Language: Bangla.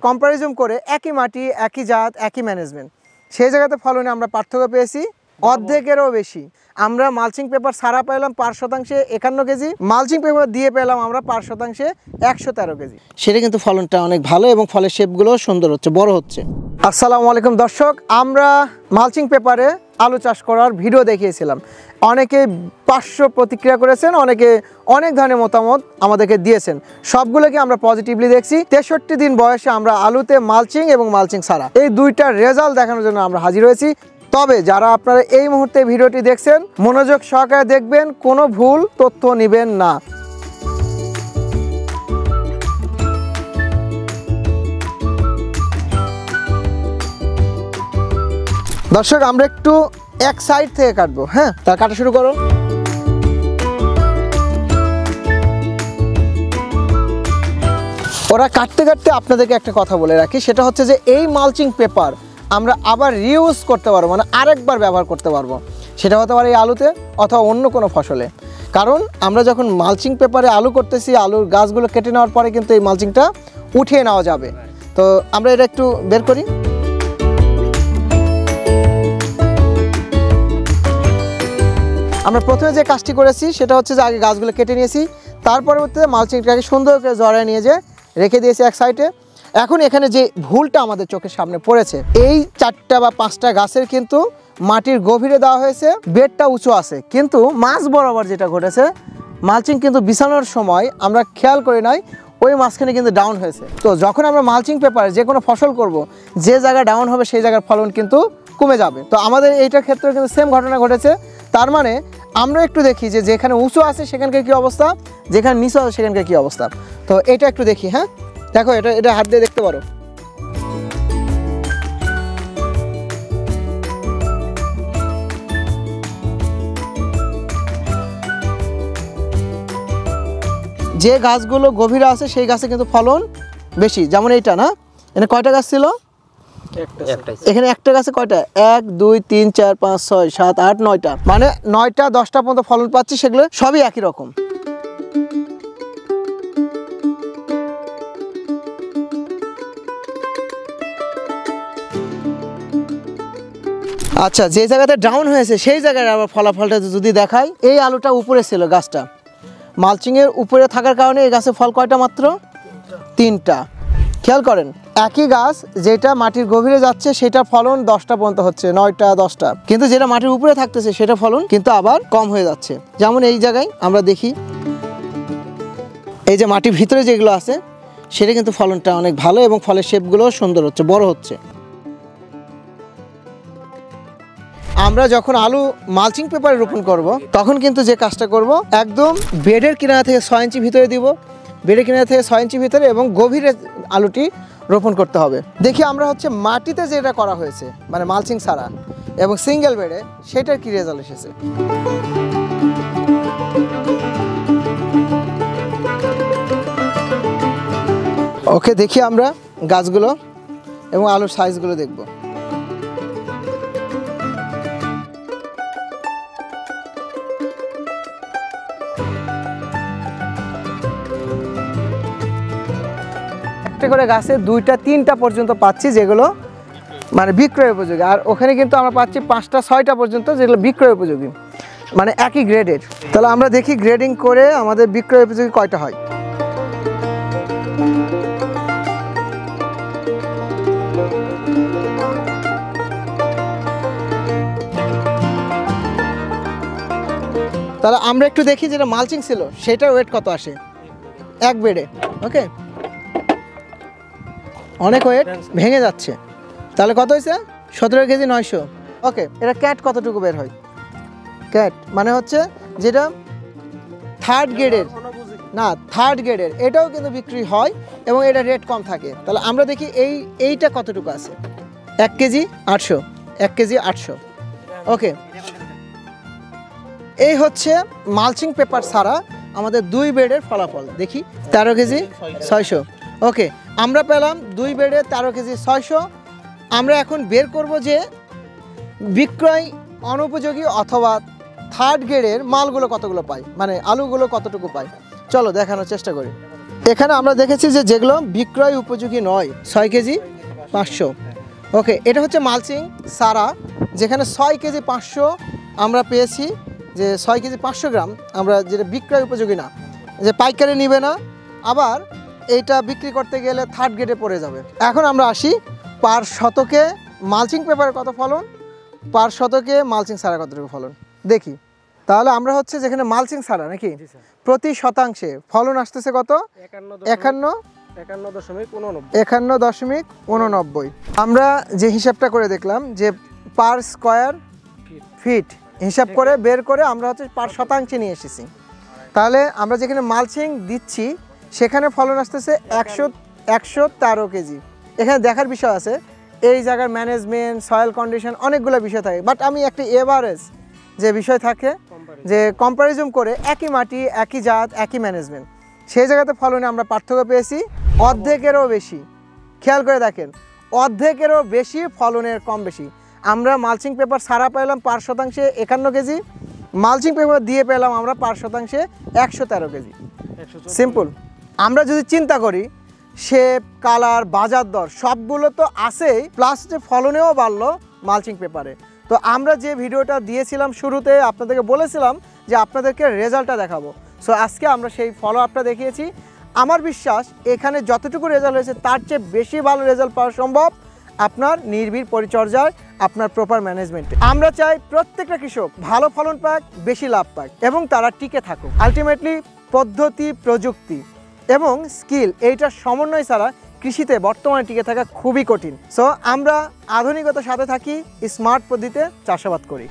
কম্পারিজন করে একই মাটি একই জাত একই ম্যানেজমেন্ট, সেই জায়গাতে ফলনে আমরা পার্থক্য পেয়েছি অর্ধেকেরও বেশি। আমরা মালচিং পেপার ছাড়া পেলাম 5% 51 কেজি, মালচিং পেপার দিয়ে পেলাম আমরা 5% 113 কেজি। সেটা কিন্তু ফলনটা অনেক ভালো এবং ফলের শেপগুলো সুন্দর হচ্ছে, বড় হচ্ছে। আসসালামু আলাইকুম দর্শক, আমরা মালচিং পেপারে আলু চাষ করার ভিডিও দেখিয়েছিলাম। অনেকে 500 প্রতিক্রিয়া করেছেন, অনেকে অনেক ধরনের মতামত আমাদেরকে দিয়েছেন। সবগুলোকে আমরা পজিটিভলি দেখছি। 63 দিন বয়সে আমরা আলুতে মালচিং এবং মালচিং ছাড়া এই দুইটা রেজাল্ট দেখানোর জন্য আমরা হাজির হয়েছি। তবে যারা আপনারা এই মুহূর্তে ভিডিওটি দেখছেন, মনোযোগ সহকারে দেখবেন, কোনো ভুল তথ্য নেবেন না। দর্শক, আমরা একটু এক সাইড থেকে কাটবো। হ্যাঁ, তার কাটা শুরু করো। ওরা কাটতে কাটতে আপনাদেরকে একটা কথা বলে রাখি, সেটা হচ্ছে যে এই মালচিং পেপার আমরা আবার রিউজ করতে পারবো, মানে আরেকবার ব্যবহার করতে পারবো। সেটা হতে পারে এই আলুতে অথবা অন্য কোনো ফসলে। কারণ আমরা যখন মালচিং পেপারে আলু করতেছি, আলুর গাছগুলো কেটে নেওয়ার পরে কিন্তু এই মালচিংটা উঠিয়ে নেওয়া যাবে। তো আমরা এটা একটু বের করি। আমরা প্রথমে যে কাজটি করেছি সেটা হচ্ছে যে আগে গাছগুলো কেটে নিয়েছি, তার পরবর্তীতে মালচিংটাকে সুন্দর করে জড়ায় নিয়ে যে রেখে দিয়েছি এক সাইডে। এখন এখানে যে ভুলটা আমাদের চোখের সামনে পড়েছে, এই 4টা বা 5টা গাছের কিন্তু মাটির গভীরে দেওয়া হয়েছে, বেডটা উঁচু আছে, কিন্তু মাঝ বরাবর যেটা ঘটেছে, মালচিং কিন্তু বিছানোর সময় আমরা খেয়াল করি নাই, ওই মাঝখানে কিন্তু ডাউন হয়েছে। তো যখন আমরা মালচিং পেপারে যে কোনো ফসল করব, যে জায়গায় ডাউন হবে সেই জায়গার ফলন কিন্তু কমে যাবে। তো আমাদের এইটার ক্ষেত্রে কিন্তু সেম ঘটনা ঘটেছে। তার মানে আমরা একটু দেখি যে যেখানে উঁচু আছে সেখানকার কী অবস্থা, যেখানে নিচু আছে সেখানকার কী অবস্থা। তো এটা একটু দেখি। হ্যাঁ, দেখো, এটা হাত দিয়ে দেখতে পারো। যে গাছগুলো গভীরে আছে সেই গাছে কিন্তু ফলন বেশি। যেমন এইটা না, এখানে কয়টা গাছ ছিল? এখানে একটা গাছে কয়টা? 1 2 3 4 5 6 7 8 9টা, মানে 9টা 10টা পর্যন্ত ফলন পাচ্ছি। সেগুলো সবই একই রকম। আচ্ছা, যে জায়গাতে ডাউন হয়েছে সেই জায়গায় আবার ফলাফলটা যদি দেখাই, এই আলুটা উপরে ছিল, গাছটা মালচিংয়ের উপরে থাকার কারণে এই গাছে ফল কয়টা? মাত্র 3টা। খেয়াল করেন, একই গাছ যেটা মাটির গভীরে যাচ্ছে সেটা ফলন 10টা পর্যন্ত হচ্ছে, 9টা 10টা, কিন্তু যেটা মাটির উপরে থাকতেছে সেটা ফলন কিন্তু আবার কম হয়ে যাচ্ছে। যেমন এই জায়গায় আমরা দেখি, এই যে মাটির ভিতরে যেগুলো আছে সেটা কিন্তু ফলনটা অনেক ভালো এবং ফলের শেপগুলো সুন্দর হচ্ছে, বড় হচ্ছে। আমরা যখন আলু মালচিং পেপারে রোপণ করব, তখন কিন্তু যে কাজটা করব, একদম বেডের কিনারা থেকে 6 ইঞ্চি ভিতরে দিব, বেডের কিনারা থেকে 6 ইঞ্চি ভিতরে, এবং গভীরে আলুটি রোপণ করতে হবে। দেখি আমরা হচ্ছে মাটিতে যেটা করা হয়েছে, মানে মালচিং ছাড়া এবং সিঙ্গেল বেডে, সেটার কি রেজাল্ট এসেছে। ওকে, দেখি আমরা গাছগুলো এবং আলুর সাইজগুলো দেখব। করে গাছে 2টা 3টা পর্যন্ত পাচ্ছি, যেগুলো মানে বিক্রয় উপযোগী, আর ওখানে কিন্তু আমরা পাচ্ছি 5টা 6টা পর্যন্ত, যেগুলো বিক্রয় উপযোগী, মানে একই গ্রেডের। তাহলে আমরা দেখি গ্রেডিং করে আমাদের বিক্রয় উপযোগী কয়টা হয়। তাহলে আমরা একটু দেখি যেটা মালচিং ছিল সেটার ওয়েট কত আসে এক বেডে। ওকে, অনেক ওয়েট ভেঙে যাচ্ছে। তাহলে কত হয়েছে? 17 কেজি 900। ওকে, এটা ক্যাট কতটুকু বের হয়? ক্যাট মানে হচ্ছে যেটা 3rd গ্রেডের, না 3rd গ্রেডের, এটাও কিন্তু বিক্রি হয় এবং এটা রেট কম থাকে। তাহলে আমরা দেখি এইটা কতটুকু আছে। 1 কেজি 800, 1 কেজি 800। ওকে, এই হচ্ছে মালচিং পেপার ছাড়া আমাদের 2 বেডের ফলাফল। দেখি 13 কেজি 600। ওকে, আমরা পেলাম 2 বেডে 13 কেজি 600। আমরা এখন বের করব যে বিক্রয় অনুপযোগী অথবা 3rd গ্রেডের মালগুলো কতগুলো পাই, মানে আলুগুলো কতটুকু পাই। চলো দেখানোর চেষ্টা করি। এখানে আমরা দেখেছি যে যেগুলো বিক্রয় উপযোগী নয় 6 কেজি 500। ওকে, এটা হচ্ছে মালচিং সারা, যেখানে 6 কেজি 500 আমরা পেয়েছি, যে 6 কেজি 500 গ্রাম আমরা যেটা বিক্রয় উপযোগী না, যে পাইকারি নিবে না, আবার এইটা বিক্রি করতে গেলে থার্ড গ্রেডে পড়ে যাবে। এখন আমরা আসি পার শতকে মালচিং পেপারের কত ফলন, পার শতকে মালচিং সারা কতটুকু ফলন দেখি। তাহলে আমরা হচ্ছে যেখানে মালচিং সারা নাকি প্রতি শতাংশে ফলন আসতেছে কত, 51.89। আমরা যে হিসাবটা করে দেখলাম যে পার স্কোয়ার ফিট হিসাব করে বের করে আমরা হচ্ছে পার শতাংশে নিয়ে এসেছি। তাহলে আমরা যেখানে মালচিং দিচ্ছি সেখানে ফলন আসতেছে 113 কেজি। এখানে দেখার বিষয় আছে, এই জায়গার ম্যানেজমেন্ট, সয়েল কন্ডিশন, অনেকগুলো বিষয় থাকে, বাট আমি একটা এভারেজ যে বিষয় থাকে যে কম্পারিজন করে একই মাটি, একই জাত, একই ম্যানেজমেন্ট, সেই জায়গাতে ফলনে আমরা পার্থক্য পেয়েছি অর্ধেকেরও বেশি। খেয়াল করে দেখেন, অর্ধেকেরও বেশি ফলনের কম বেশি। আমরা মালচিং পেপার সারা পেলাম পার শতাংশে 51 কেজি, মালচিং পেপার দিয়ে পেলাম আমরা পার শতাংশে 113 কেজি। সিম্পল। আমরা যদি চিন্তা করি শেপ, কালার, বাজার দর সবগুলো তো আছেই, প্লাস যে ফলনেও বাড়লো মালচিং পেপারে। তো আমরা যে ভিডিওটা দিয়েছিলাম শুরুতে আপনাদেরকে বলেছিলাম যে আপনাদেরকে রেজাল্টটা দেখাবো, সো আজকে আমরা সেই ফলো আপটা দেখিয়েছি। আমার বিশ্বাস এখানে যতটুকু রেজাল্ট হয়েছে তার চেয়ে বেশি ভালো রেজাল্ট পাওয়া সম্ভব আপনার নির্ভীর পরিচর্যায়, আপনার প্রপার ম্যানেজমেন্টে। আমরা চাই প্রত্যেকটা কৃষক ভালো ফলন পাক, বেশি লাভ পাক এবং তারা টিকে থাকুক। আলটিমেটলি পদ্ধতি, প্রযুক্তি এবং স্কিল, এইটার সমন্বয় ছাড়া কৃষিতে বর্তমানে টিকে থাকা খুবই কঠিন। সো আমরা আধুনিকতার সাথে থাকি, স্মার্ট পদ্ধতিতে চাষাবাদ করি।